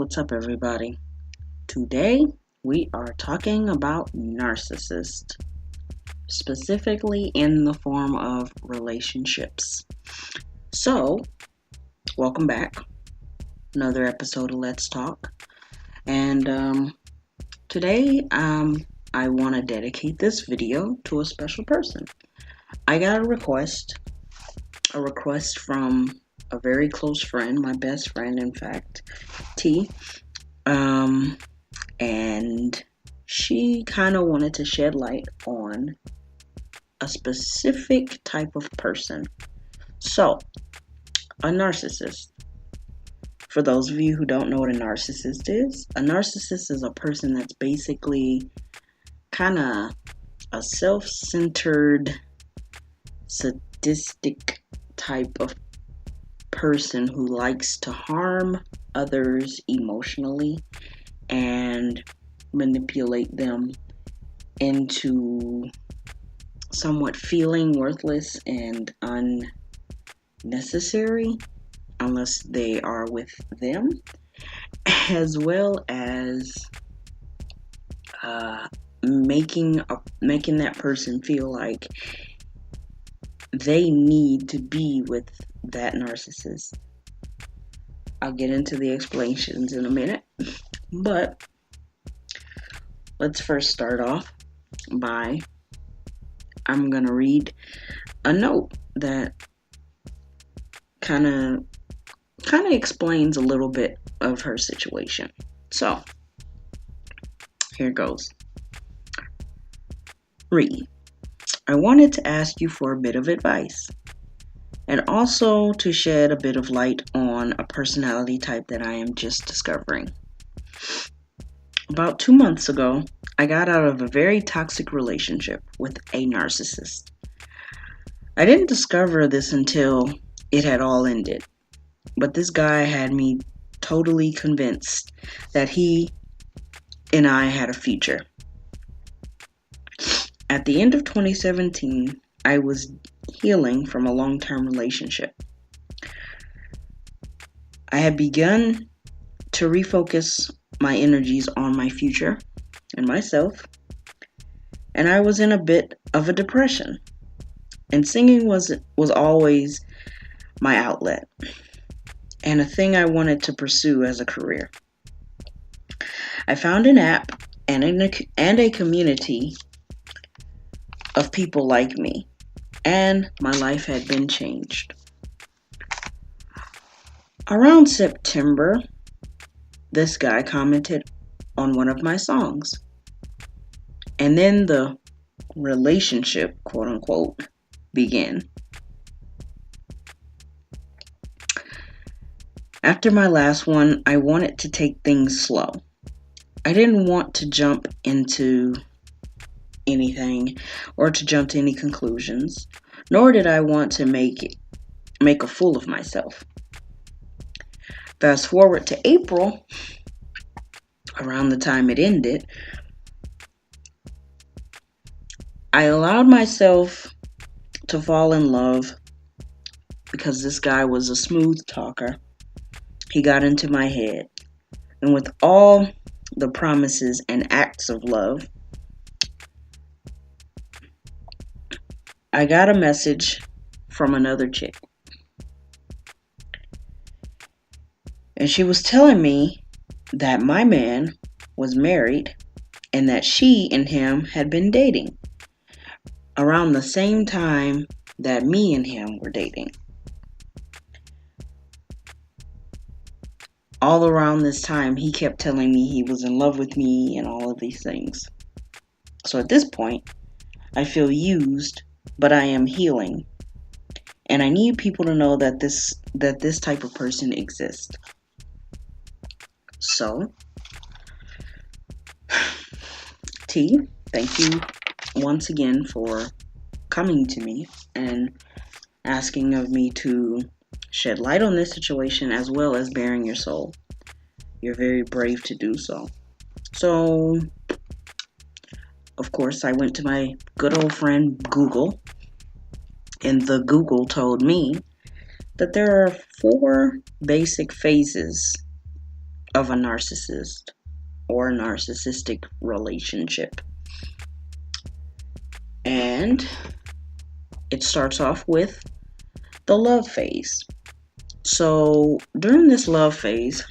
what's up, everybody? Today we are talking about narcissist, specifically in the form of relationships. So, welcome back. Another episode of Let's Talk. And today I want to dedicate this video to a special person. I got a request from a very close friend, my best friend, in fact, T. And she kind of wanted to shed light on a specific type of person. So, a narcissist. For those of you who don't know what a narcissist is a person that's basically kind of a self-centered, sadistic type of person who likes to harm others emotionally and manipulate them into somewhat feeling worthless and unnecessary unless they are with them, as well as making that person feel like they need to be with that narcissist. I'll get into the explanations in a minute, but let's first start off by I'm going to read a note that kind of explains a little bit of her situation. So, here goes. Read. I wanted to ask you for a bit of advice and also to shed a bit of light on a personality type that I am just discovering. About 2 months ago, I got out of a very toxic relationship with a narcissist. I didn't discover this until it had all ended, but this guy had me totally convinced that he and I had a future. At the end of 2017, I was healing from a long-term relationship. I had begun to refocus my energies on my future and myself, and I was in a bit of a depression. And singing was always my outlet and a thing I wanted to pursue as a career. I found an app and a community of people like me, and my life had been changed. Around September, this guy commented on one of my songs, and then the relationship, quote unquote, began. After my last one, I wanted to take things slow. I didn't want to jump into anything or to jump to any conclusions, nor did I want to make a fool of myself. Fast forward to April, around the time it ended, I allowed myself to fall in love because this guy was a smooth talker. He got into my head, and with all the promises and acts of love, I got a message from another chick. And she was telling me that my man was married and that she and him had been dating around the same time that me and him were dating. All around this time, he kept telling me he was in love with me and all of these things. So at this point, I feel used, but I am healing. And I need people to know that this type of person exists. So, T, thank you once again for coming to me and asking of me to shed light on this situation as well as bearing your soul. You're very brave to do so. So, of course, I went to my good old friend Google, and the Google told me that there are 4 basic phases of a narcissist or a narcissistic relationship. And it starts off with the love phase. So during this love phase,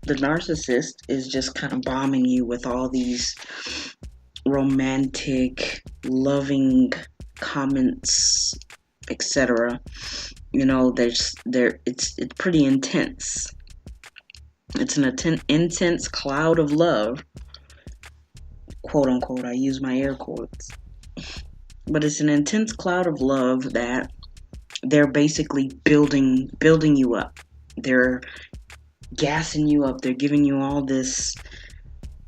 the narcissist is just kind of bombing you with all these romantic, loving comments, etc. It's pretty intense. It's an intense cloud of love, quote unquote. I use my air quotes. But it's an intense cloud of love that they're basically building you up. They're gassing you up. They're giving you all this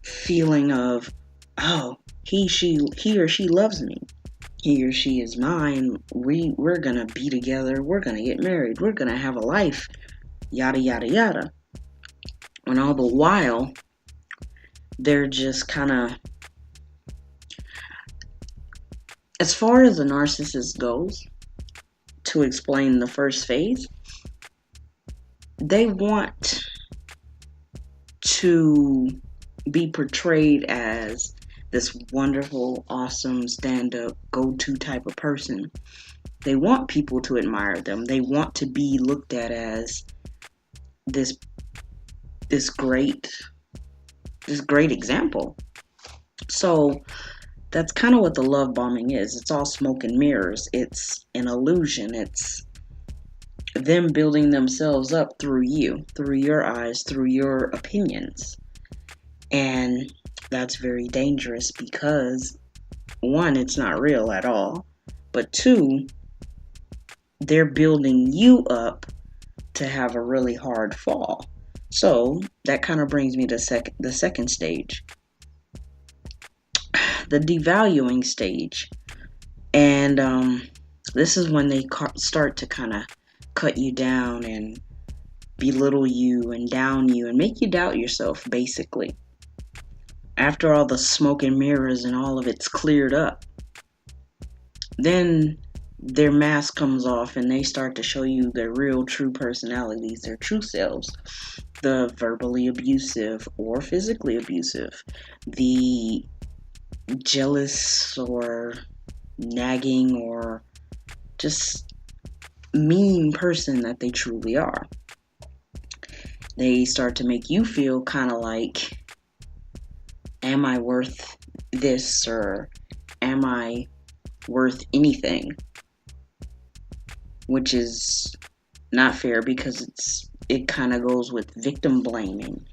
feeling of, oh, he or she loves me. He or she is mine. We're gonna be together. We're gonna get married. We're gonna have a life. Yada yada yada. And all the while, they're just kind of, as far as the narcissist goes, to explain the first phase, they want to be portrayed as this wonderful, awesome, stand-up, go-to type of person. They want people to admire them. They want to be looked at as this great example. So that's kind of what the love bombing is. It's all smoke and mirrors. It's an illusion. It's them building themselves up through you, through your eyes, through your opinions. And that's very dangerous because, one, it's not real at all. But two, they're building you up to have a really hard fall. So that kind of brings me to the second stage, the devaluing stage. And this is when they start to kind of cut you down and belittle you and down you and make you doubt yourself, basically. After all the smoke and mirrors and all of it's cleared up, then their mask comes off and they start to show you their real true personalities, their true selves. The verbally abusive or physically abusive, the jealous or nagging or just mean person that they truly are. They start to make you feel kind of like, am I worth this, or am I worth anything? Which is not fair because it kind of goes with victim blaming.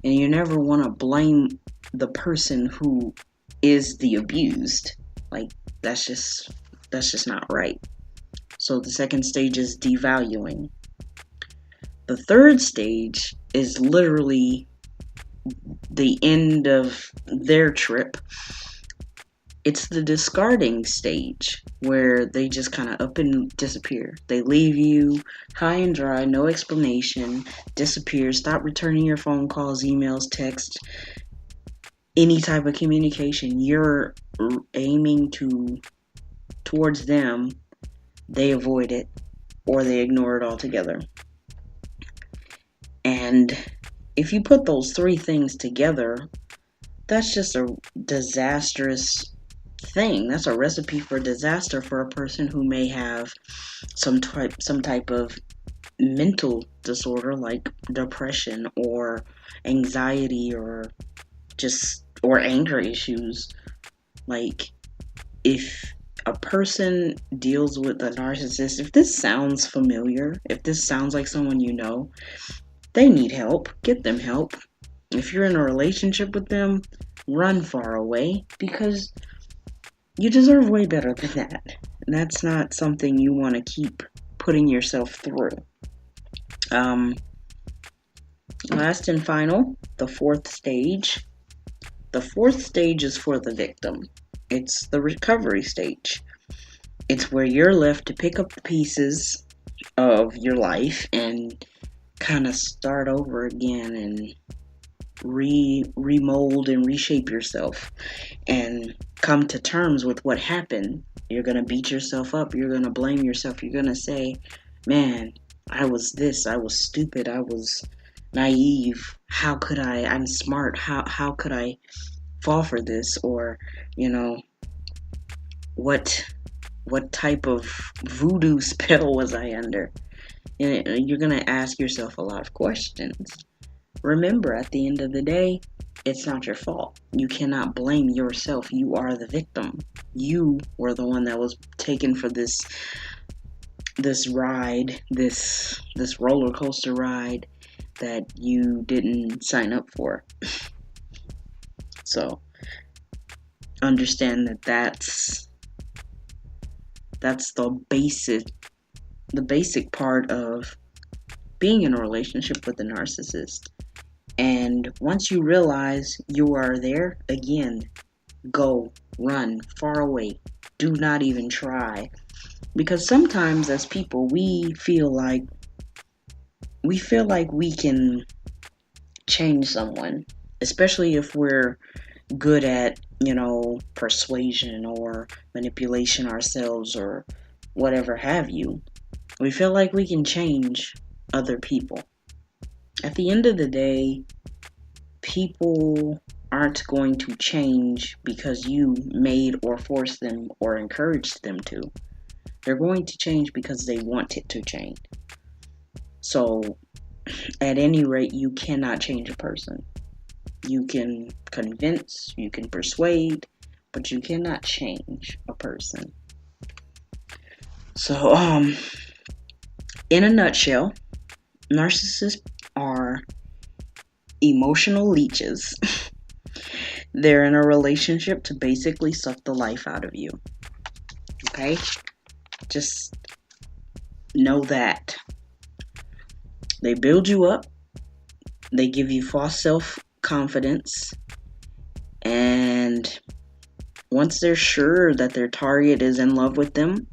And you never want to blame the person who is the abused. Like, that's just not right. So the second stage is devaluing. The third stage is literally the end of their trip. It's the discarding stage where they just kind of up and disappear. They leave you high and dry, no explanation, disappear, stop returning your phone calls, emails, texts, any type of communication. You're aiming towards them, they avoid it or they ignore it altogether. And if you put those three things together, that's just a disastrous thing. That's a recipe for disaster for a person who may have some type of mental disorder like depression or anxiety or anger issues. Like, if a person deals with a narcissist, if this sounds familiar, if this sounds like someone you know, they need help. Get them help. If you're in a relationship with them, run far away because you deserve way better than that. And that's not something you want to keep putting yourself through. Last and final, the fourth stage. The fourth stage is for the victim. It's the recovery stage. It's where you're left to pick up the pieces of your life and kind of start over again and remold and reshape yourself and come to terms with what happened. You're going to beat yourself up. You're going to blame yourself. You're going to say, man, I was this. I was stupid. I was naive. How could I'm smart. How could I fall for this? Or, what type of voodoo spell was I under? You're going to ask yourself a lot of questions. Remember, at the end of the day, it's not your fault. You cannot blame yourself. You are the victim. You were the one that was taken for this ride, this roller coaster ride that you didn't sign up for. So understand that that's the basic part of being in a relationship with a narcissist. And once you realize you are there, again, go, run, far away. Do not even try. Because sometimes as people, we feel like we can change someone, especially if we're good at, persuasion or manipulation ourselves or whatever have you. We feel like we can change other people. At the end of the day, people aren't going to change because you made or forced them or encouraged them to. They're going to change because they want it to change. So, at any rate, you cannot change a person. You can convince, you can persuade, but you cannot change a person. So, in a nutshell, narcissists are emotional leeches. They're in a relationship to basically suck the life out of you. Okay? Just know that. They build you up. They give you false self-confidence. And once they're sure that their target is in love with them,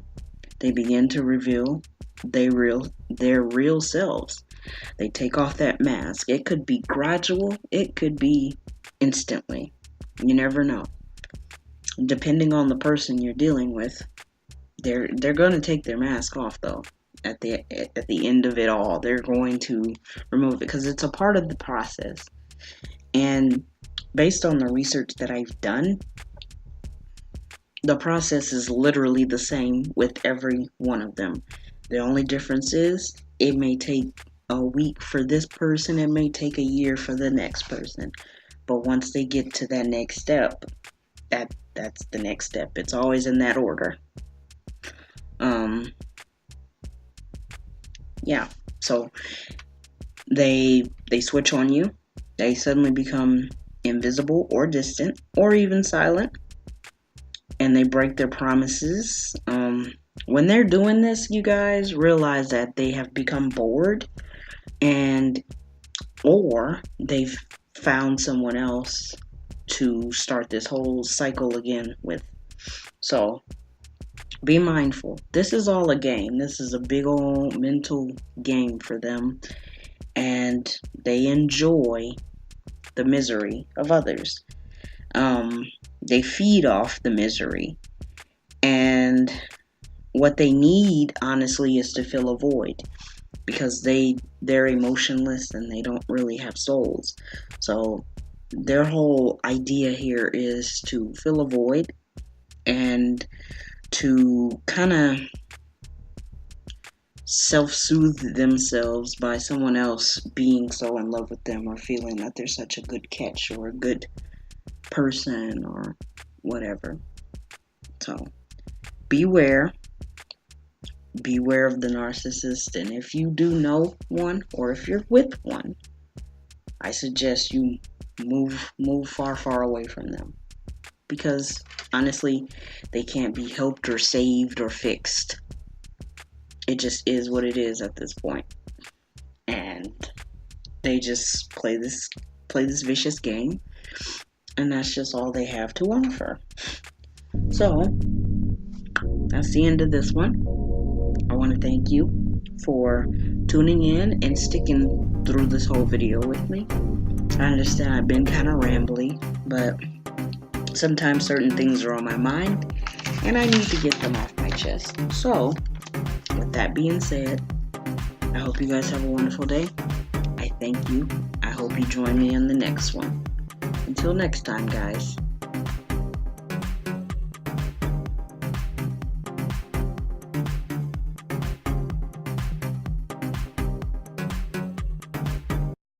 they begin to reveal their real selves. They take off that mask. It could be gradual. It could be instantly. You never know. Depending on the person you're dealing with, they're going to take their mask off, though. At the end of it all, they're going to remove it because it's a part of the process. And based on the research that I've done, the process is literally the same with every one of them. The only difference is it may take a week for this person, it may take a year for the next person. But once they get to that next step, that's the next step. It's always in that order. Yeah. So they switch on you. They suddenly become invisible or distant or even silent. And they break their promises. When they're doing this, you guys realize that they have become bored or they've found someone else to start this whole cycle again with. So be mindful. This is all a game. This is a big old mental game for them. And they enjoy the misery of others. They feed off the misery. And what they need, honestly, is to fill a void. Because they're emotionless and they don't really have souls. So their whole idea here is to fill a void and to kind of self-soothe themselves by someone else being so in love with them or feeling that they're such a good catch or a good person or whatever. So beware of the narcissist, and if you do know one or if you're with one, I suggest you move far away from them, because honestly, they can't be helped or saved or fixed. It just is what it is at this point. And they just play this vicious game, and that's just all they have to offer. So that's the end of this one. I want to thank you for tuning in and sticking through this whole video with me. I understand I've been kind of rambly, but sometimes certain things are on my mind and I need to get them off my chest. So, with that being said, I hope you guys have a wonderful day. I Thank you. I hope you join me on the next one. Until next time, guys.